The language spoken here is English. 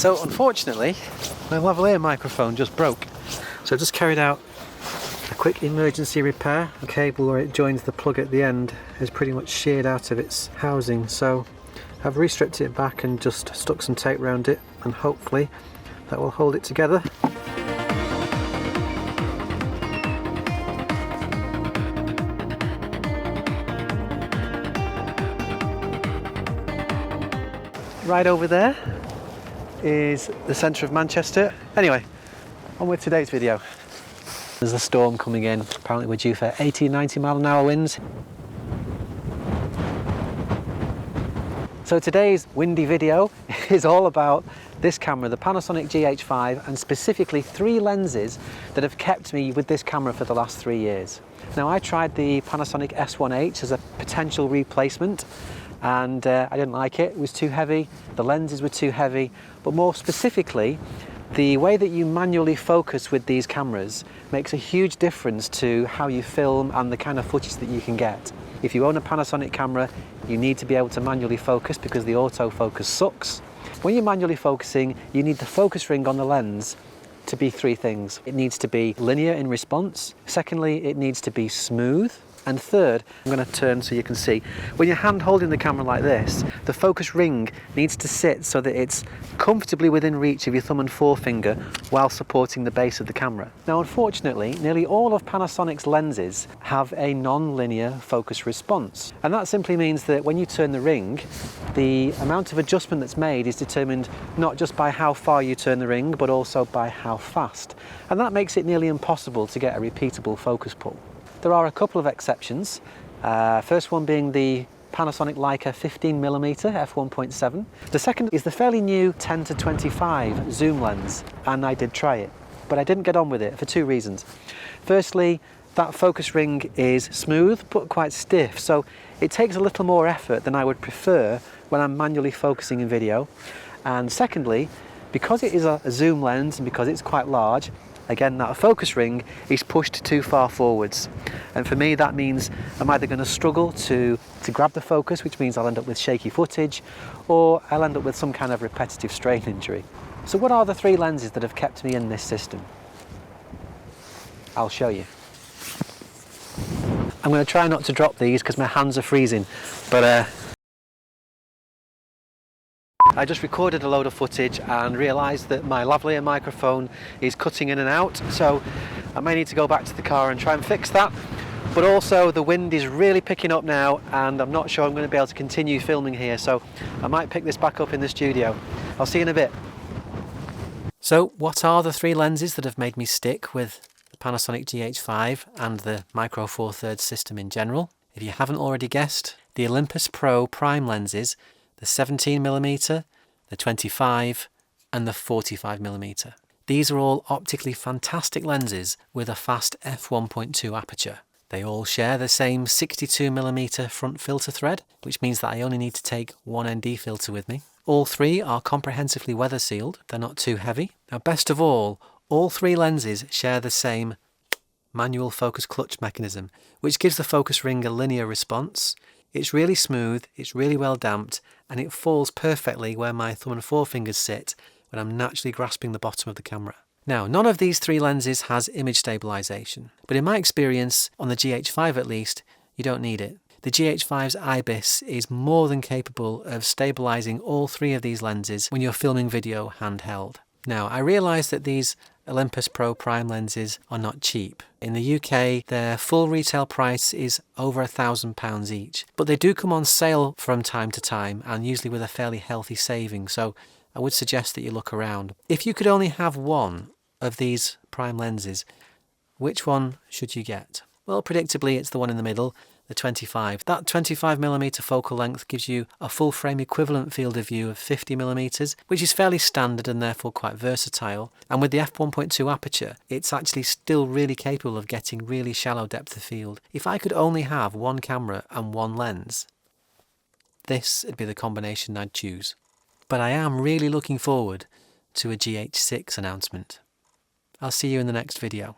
So unfortunately, my lavalier microphone just broke. So I just carried out a quick emergency repair. The cable where it joins the plug at the end is pretty much sheared out of its housing. So I've restripped it back and just stuck some tape around it, and hopefully that will hold it together. Right over there is the centre of Manchester. Anyway, on with today's video. There's a storm coming in. Apparently we're due for 80-90 mile an hour winds. So today's windy video is all about this camera, the Panasonic GH5, and specifically 3 lenses that have kept me with this camera for the last 3 years. Now, I tried the Panasonic S1H as a potential replacement, and I didn't like it. It was too heavy, the lenses were too heavy, but more specifically, the way that you manually focus with these cameras makes a huge difference to how you film and the kind of footage that you can get. If you own a Panasonic camera, you need to be able to manually focus because the autofocus sucks. When you're manually focusing, you need the focus ring on the lens to be 3 things. It needs to be linear in response. Secondly, it needs to be smooth. And third, I'm going to turn so you can see, when you're hand holding the camera like this, the focus ring needs to sit so that it's comfortably within reach of your thumb and forefinger while supporting the base of the camera. Now, unfortunately, nearly all of Panasonic's lenses have a non-linear focus response. And that simply means that when you turn the ring, the amount of adjustment that's made is determined not just by how far you turn the ring, but also by how fast. And that makes it nearly impossible to get a repeatable focus pull. There are a couple of exceptions, first one being the Panasonic Leica 15mm f1.7. The second is the fairly new 10-25 zoom lens, and I did try it, but I didn't get on with it for 2 reasons. Firstly, that focus ring is smooth but quite stiff, so it takes a little more effort than I would prefer when I'm manually focusing in video. And secondly, because it is a zoom lens and because it's quite large, again, that focus ring is pushed too far forwards. And for me, that means I'm either going to struggle to grab the focus, which means I'll end up with shaky footage, or I'll end up with some kind of repetitive strain injury. So what are the 3 lenses that have kept me in this system? I'll show you. I'm going to try not to drop these because my hands are freezing, but I just recorded a load of footage and realised that my lavalier microphone is cutting in and out, so I may need to go back to the car and try and fix that. But also the wind is really picking up now and I'm not sure I'm going to be able to continue filming here, so I might pick this back up in the studio. I'll see you in a bit. So what are the 3 lenses that have made me stick with the Panasonic GH5 and the Micro Four Thirds system in general? If you haven't already guessed, the Olympus Pro prime lenses, the 17mm, the 25 and the 45mm. These are all optically fantastic lenses with a fast f1.2 aperture. They all share the same 62mm front filter thread, which means that I only need to take one ND filter with me. All 3 are comprehensively weather sealed, they're not too heavy. Now, best of all 3 lenses share the same manual focus clutch mechanism, which gives the focus ring a linear response. It's really smooth, it's really well damped, and it falls perfectly where my thumb and forefingers sit when I'm naturally grasping the bottom of the camera. Now, none of these 3 lenses has image stabilization, but in my experience, on the GH5 at least, you don't need it. The GH5's IBIS is more than capable of stabilizing all 3 of these lenses when you're filming video handheld. Now, I realise that these Olympus Pro prime lenses are not cheap. In the UK, their full retail price is over £1,000 each, but they do come on sale from time to time and usually with a fairly healthy saving, so I would suggest that you look around. If you could only have one of these prime lenses, which one should you get? Well, predictably, it's the one in the middle, the 25. That 25mm focal length gives you a full frame equivalent field of view of 50mm, which is fairly standard and therefore quite versatile. And with the f1.2 aperture, it's actually still really capable of getting really shallow depth of field. If I could only have one camera and one lens, this would be the combination I'd choose. But I am really looking forward to a GH6 announcement. I'll see you in the next video.